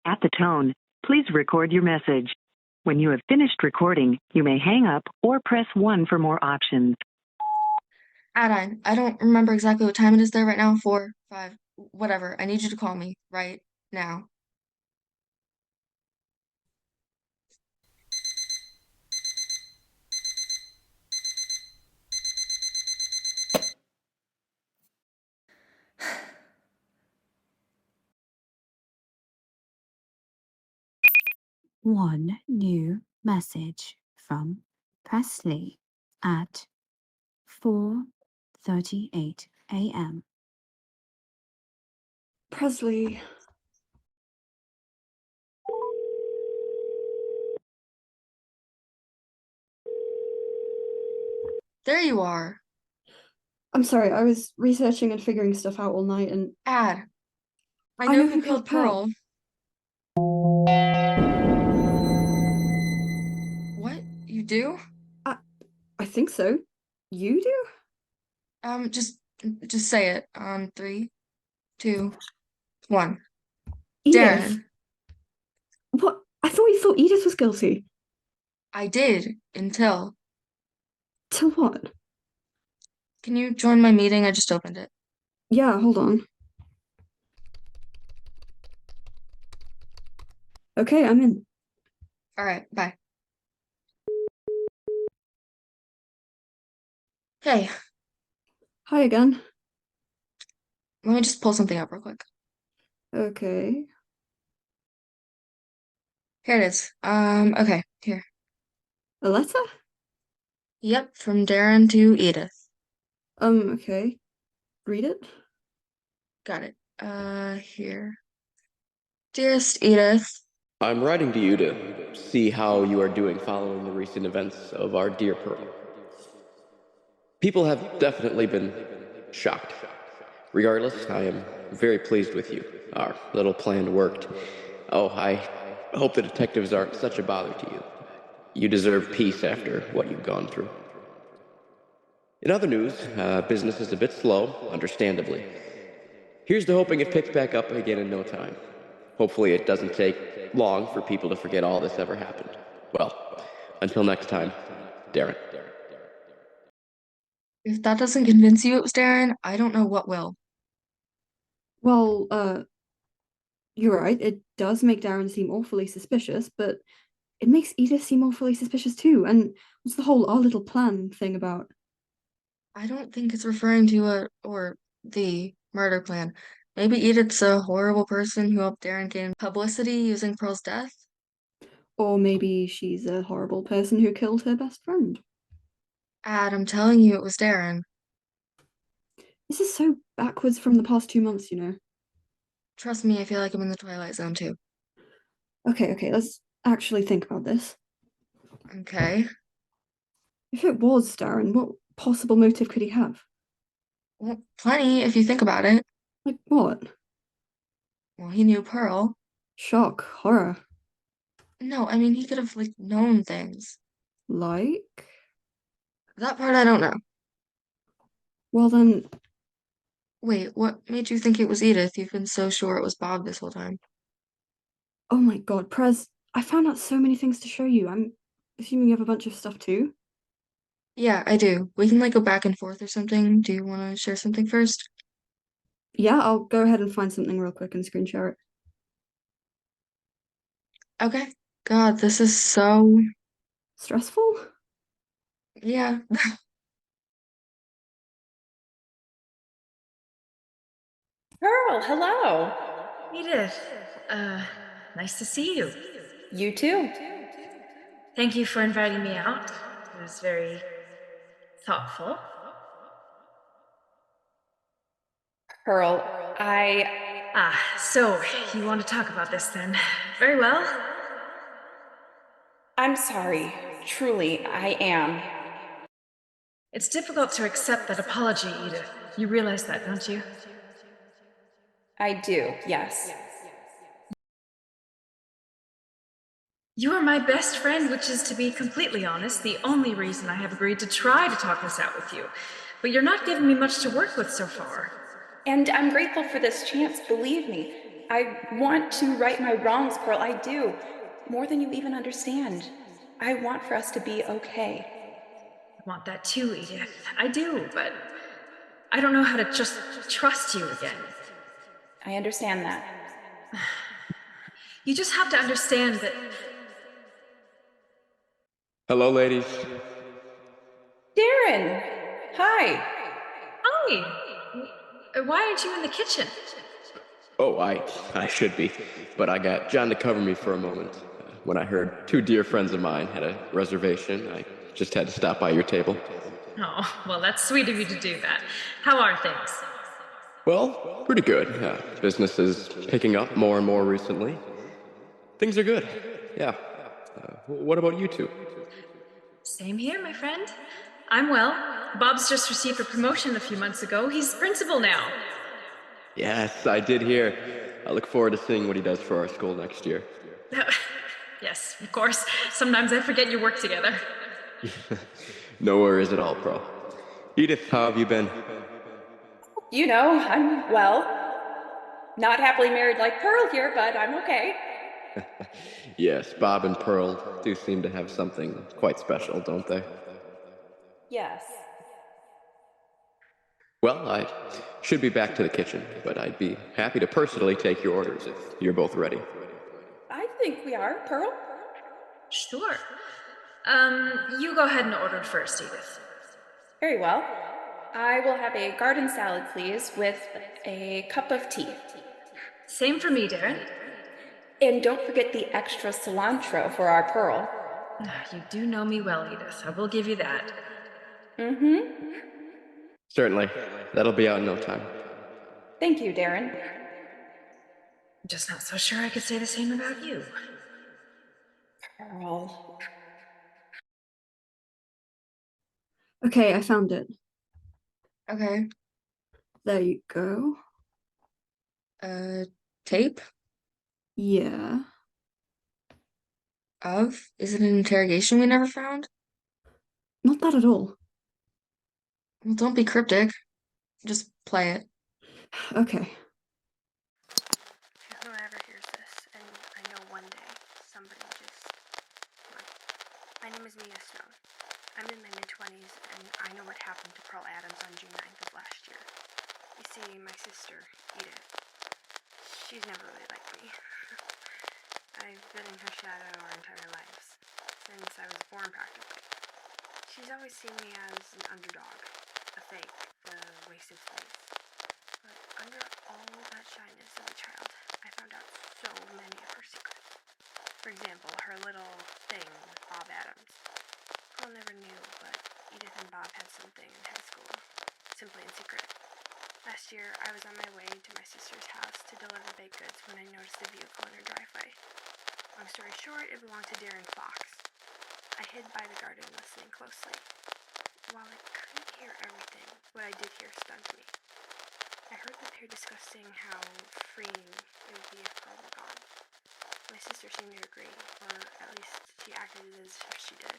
At the tone, please record your message. When you have finished recording, you may hang up or press 1 for more options. Adain, I don't remember exactly what time it is there right now. 4, 5, whatever. I need you to call me right now. One new message from Presley at 4:38 a.m. Presley. There you are. I'm sorry, I was researching and figuring stuff out all night and... I I know know who killed Pearl. What? You do? I think so. You do? Just say it. 3, 2, 1. Edith. Darren. What? I thought you thought Edith was guilty. I did, until. Till what? Can you join my meeting? I just opened it. Yeah, hold on. Okay, I'm in. All right, bye. Hey, Hi again. let me just pull something up real quick. Okay. Here it is. Okay, here. A letter? Yep, from Darren to Edith. Okay. Read it? Got it. Here. Dearest Edith. I'm writing to you to see how you are doing following the recent events of our dear Pearl. People have definitely been shocked. Regardless, I am very pleased with you. Our little plan worked. Oh, I hope the detectives aren't such a bother to you. You deserve peace after what you've gone through. In other news, business is a bit slow, understandably. Here's to hoping it picks back up again in no time. Hopefully it doesn't take long for people to forget all this ever happened. Well, until next time, Darren. If that doesn't convince you it was Darren, I don't know what will. Well, you're right. It does make Darren seem awfully suspicious, but it makes Edith seem awfully suspicious too. And what's the whole our little plan thing about? I don't think it's referring to the murder plan. Maybe Edith's a horrible person who helped Darren gain publicity using Pearl's death. Or maybe she's a horrible person who killed her best friend. I'm telling you it was Darren. This is so backwards from the past 2 months, you know. Trust me, I feel like I'm in the Twilight Zone too. Okay, let's actually think about this. Okay. If it was Darren, what possible motive could he have? Well, plenty if you think about it. Like what? Well, he knew Pearl. Shock, horror. No, I mean, he could have, known things. Like? That part I don't know. Well then, Wait, what made you think it was Edith? You've been so sure it was Bob this whole time. oh my god, Prez, I found out so many things to show you. I'm assuming you have a bunch of stuff too? Yeah, I do. We can, go back and forth or something. Do you want to share something first? Yeah, I'll go ahead and find something real quick and screen share it. Okay. God, this is so... Stressful? Yeah. Pearl, hello. Edith, nice to see you. You too. Thank you for inviting me out. It was very thoughtful. Pearl, so you want to talk about this then? Very well. I'm sorry. Truly, I am. It's difficult to accept that apology, Edith. You realize that, don't you? I do, yes. You are my best friend, which is, to be completely honest, the only reason I have agreed to try to talk this out with you. But you're not giving me much to work with so far. And I'm grateful for this chance, believe me. I want to right my wrongs, Pearl. I do. More than you even understand. I want for us to be okay. I want that too, Edith. I do, but I don't know how to just trust you again. I understand that. You just have to understand that. Hello, ladies. Darren! Hi! Hi! Why aren't you in the kitchen? Oh, I should be, but I got John to cover me for a moment. When I heard two dear friends of mine had a reservation, I just had to stop by your table. Oh, well, that's sweet of you to do that. How are things? Well, pretty good. Business is picking up more and more recently. Things are good. Yeah. What about you two? Same here, my friend. I'm well. Bob's just received a promotion a few months ago. He's principal now. Yes, I did hear. I look forward to seeing what he does for our school next year. Yes, of course. Sometimes I forget you work together. No worries at all, Pro. Edith, how have you been? You know, I'm well. Not happily married like Pearl here, but I'm okay. Yes, Bob and Pearl do seem to have something quite special, don't they? Yes. Well, I should be back to the kitchen, but I'd be happy to personally take your orders if you're both ready. I think we are, Pearl. Sure. You go ahead and order first, Edith. Very well. I will have a garden salad, please, with a cup of tea. Same for me, Darren. And don't forget the extra cilantro for our Pearl. You do know me well, Edith. I will give you that. Mm-hmm. Certainly. That'll be out in no time. Thank you, Darren. I'm just not so sure I could say the same about you. Pearl. Okay, I found it. Okay. There you go. Tape? Yeah. Of? Is it an interrogation we never found? Not that at all. Well, don't be cryptic. Just play it. Okay. Whoever hears this, and I know one day somebody just. Well, my name is Mia Stone. I'm in my mid-20s, and I know what happened to Pearl Adams on June 9th of last year. You see, my sister, Edith, she's never really liked me. I've been in her shadow our entire lives, since I was born practically. She's always seen me as an underdog, a fake, the wasted space. But under all that shyness as a child, I found out so many of her secrets. For example, her little thing with Bob Adams. Pearl never knew, but Edith and Bob had something in high school, simply in secret. Last year, I was on my way to my sister's house to deliver baked goods when I noticed a vehicle in her driveway. Long story short, it belonged to Darren Fox. I hid by the garden listening closely. While I couldn't hear everything, what I did hear stunned me. I heard the pair discussing how freeing it would be if Pearl were gone. My sister seemed to agree, or at least she acted as if she did.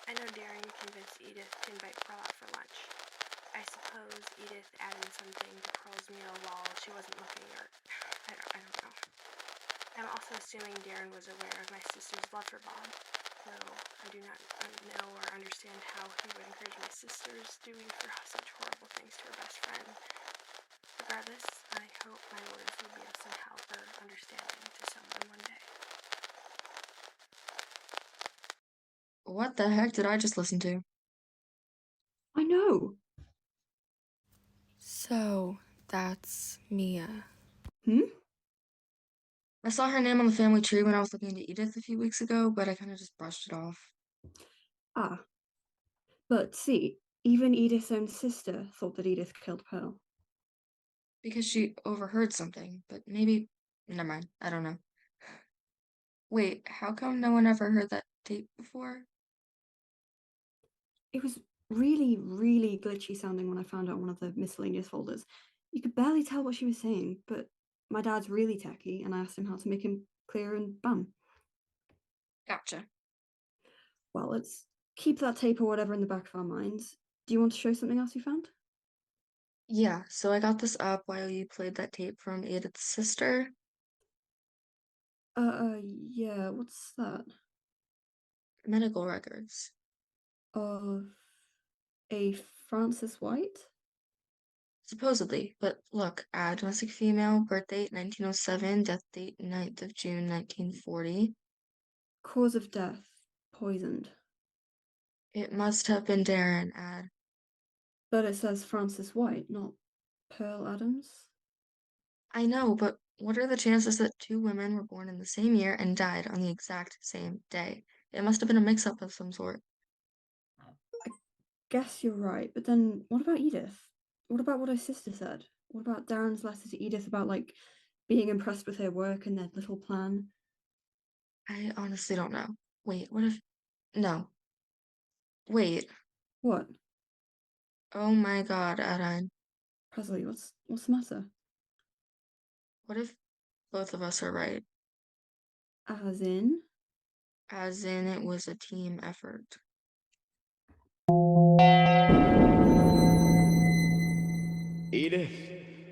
I know Darren convinced Edith to invite Pearl out for lunch. I suppose Edith added something to Pearl's meal while she wasn't looking, or I don't know. I'm also assuming Darren was aware of my sister's love for Bob, though I do not know or understand how he would encourage my sisters doing for such horrible things to her best friend. Regardless, I hope my words will be of some help or understanding to someone one day. What the heck did I just listen to? I know. So, that's Mia. Hmm? I saw her name on the family tree when I was looking into Edith a few weeks ago, but I kind of just brushed it off. Ah. But see, even Edith's own sister thought that Edith killed Pearl. Because she overheard something, but maybe. Never mind, I don't know. Wait, how come no one ever heard that tape before? It was really, really glitchy sounding when I found it on one of the miscellaneous folders. You could barely tell what she was saying, but my dad's really techy, and I asked him how to make him clear, and bam. Gotcha. Well, let's keep that tape or whatever in the back of our minds. Do you want to show something else you found? Yeah, so I got this up while you played that tape from Edith's sister. Yeah, what's that? Medical records. Of a Frances White? Supposedly, but look, domestic female, birth date 1907, death date 9th of June 1940. Cause of death, poisoned. It must have been Darren, But it says Frances White, not Pearl Adams. I know, but what are the chances that two women were born in the same year and died on the exact same day? It must have been a mix-up of some sort. I guess you're right, but then what about Edith? What about what her sister said? What about Darren's letter to Edith about, like, being impressed with her work and their little plan? I honestly don't know. Wait, what if... No. Wait. What? Oh my God, Adain. Presley, what's the matter? What if both of us are right? As in? As in, it was a team effort. Edith,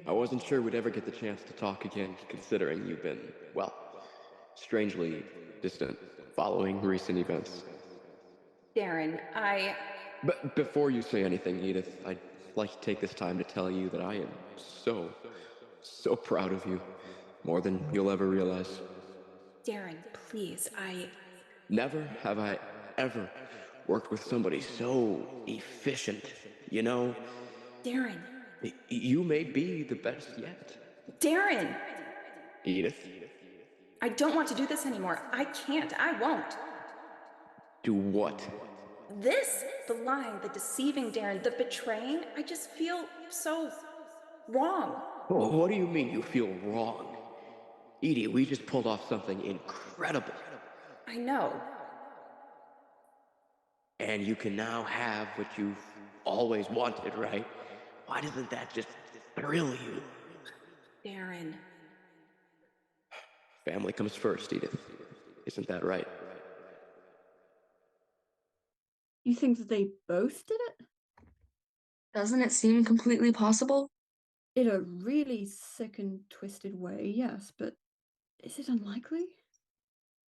I wasn't sure we'd ever get the chance to talk again, considering you've been, well, strangely distant following recent events. Darren, But before you say anything, Edith, I'd like to take this time to tell you that I am so proud of you. More than you'll ever realize. Darren, please, Never have I ever worked with somebody so efficient, you know? Darren. You may be the best yet. Darren! Edith? I don't want to do this anymore. I can't. I won't. Do what? This, the lying, the deceiving Darren, the betraying, I just feel so wrong. Oh, what do you mean you feel wrong? Edie, we just pulled off something incredible. I know. And you can now have what you've always wanted, right? Why doesn't that just thrill you? Darren. Family comes first, Edith. Isn't that right? You think that they both did it? Doesn't it seem completely possible? In a really sick and twisted way, yes, but is it unlikely?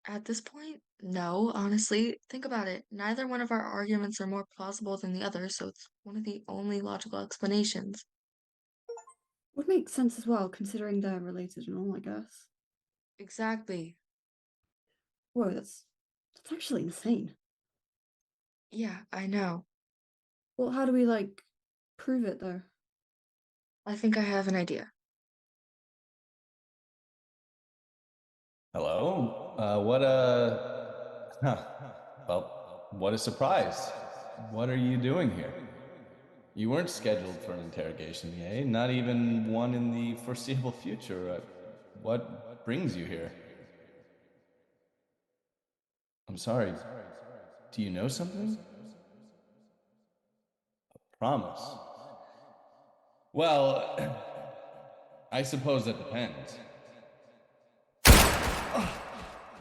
At this point, no, honestly. Think about it. Neither one of our arguments are more plausible than the other, so it's one of the only logical explanations. Would make sense as well, considering they're related and all, I guess. Exactly. Whoa, that's actually insane. Yeah, I know. Well, how do we, like, prove it, though? I think I have an idea. Hello? Well, what a surprise. What are you doing here? You weren't scheduled for an interrogation, eh? Not even one in the foreseeable future. What brings you here? I'm sorry. Do you know something? A promise. Well, I suppose that depends.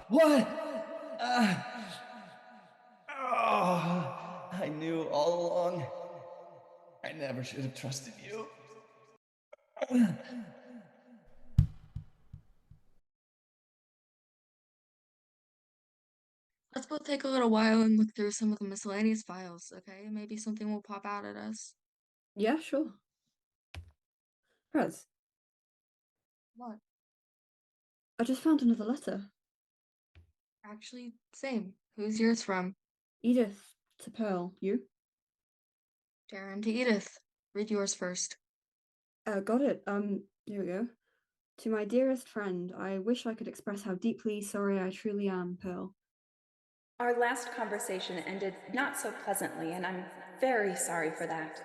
What? I knew all along. I never should have trusted you. Let's both take a little while and look through some of the miscellaneous files, okay? Maybe something will pop out at us. Yeah, sure. Prez, What? I just found another letter. Actually, same. Who's yours from? Edith to Pearl. You? Darren to Edith. Read yours first. Got it. Here we go. To my dearest friend, I wish I could express how deeply sorry I truly am, Pearl. Our last conversation ended not so pleasantly, and I'm very sorry for that.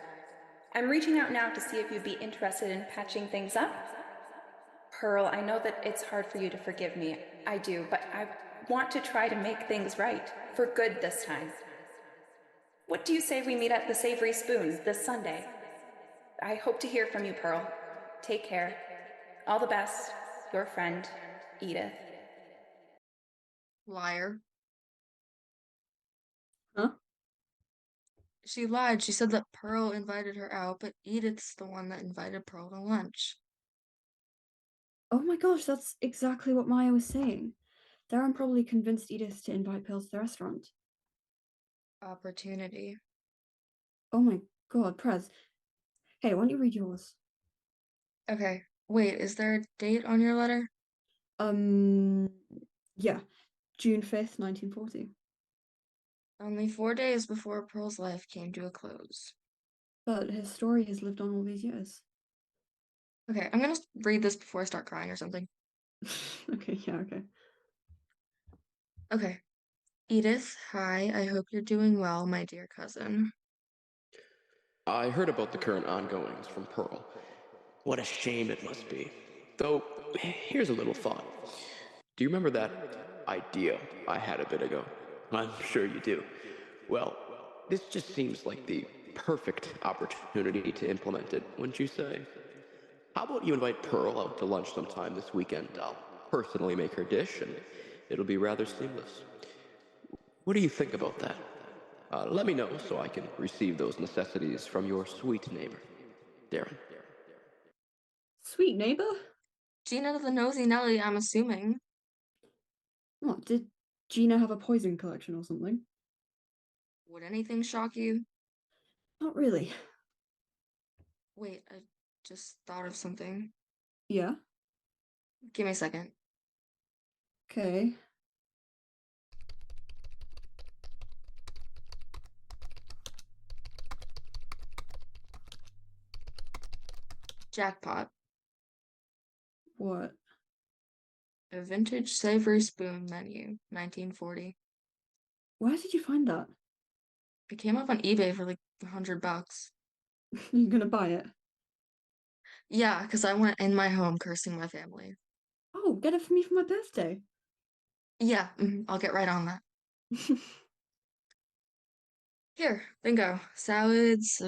I'm reaching out now to see if you'd be interested in patching things up. Pearl, I know that it's hard for you to forgive me. I do, but I want to try to make things right, for good this time. What do you say we meet at the Savory Spoons this Sunday? I hope to hear from you, Pearl. Take care. All the best. Your friend, Edith. Liar. Huh? She lied. She said that Pearl invited her out, but Edith's the one that invited Pearl to lunch. Oh my gosh, that's exactly what Maya was saying. Darren probably convinced Edith to invite Pearl to the restaurant. Opportunity. Oh my god, Prez. Hey, why don't you read yours? Okay, wait, is there a date on your letter? Yeah, June 5th, 1940. Only 4 days before Pearl's life came to a close. But his story has lived on all these years. Okay, I'm gonna read this before I start crying or something. Okay, yeah, okay. Okay. Edith, hi, I hope you're doing well, my dear cousin. I heard about the current ongoings from Pearl. What a shame it must be. Though, here's a little thought. Do you remember that idea I had a bit ago? I'm sure you do. Well, this just seems like the perfect opportunity to implement it, wouldn't you say? How about you invite Pearl out to lunch sometime this weekend? I'll personally make her dish, and it'll be rather seamless. What do you think about that? Let me know so I can receive those necessities from your sweet neighbor, Darren. Sweet neighbor? Gina the Nosy Nelly, I'm assuming. What, did Gina have a poison collection or something? Would anything shock you? Not really. Wait, I just thought of something. Yeah? Give me a second. Okay. Jackpot. What? A vintage savory spoon menu, 1940. Where did you find that? It came up on eBay for like $100. You gonna buy it? Yeah, because I went in my home cursing my family. Oh, get it for me for my birthday. Yeah, I'll get right on that. Here, bingo. Salads,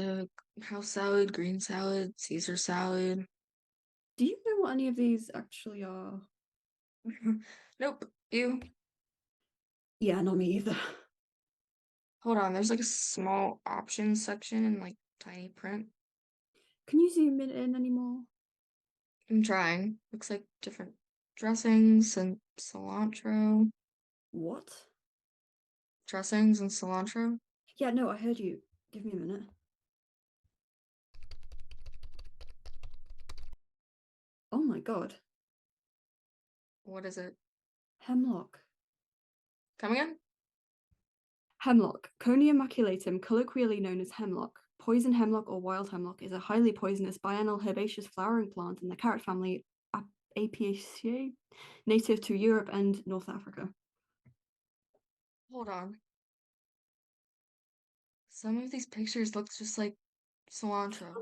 house salad, green salad, Caesar salad. Do you know what any of these actually are? Nope. You. Yeah, not me either. Hold on, there's like a small options section in like tiny print. Can you zoom in anymore? I'm trying. Looks like different dressings and cilantro. What? Dressings and cilantro? Yeah, no, I heard you. Give me a minute. Oh my god. What is it? Hemlock. Come again? Hemlock, Conia maculatum, colloquially known as hemlock. Poison hemlock or wild hemlock is a highly poisonous biennial herbaceous flowering plant in the carrot family Apiaceae, native to Europe and North Africa. Hold on. Some of these pictures look just like cilantro.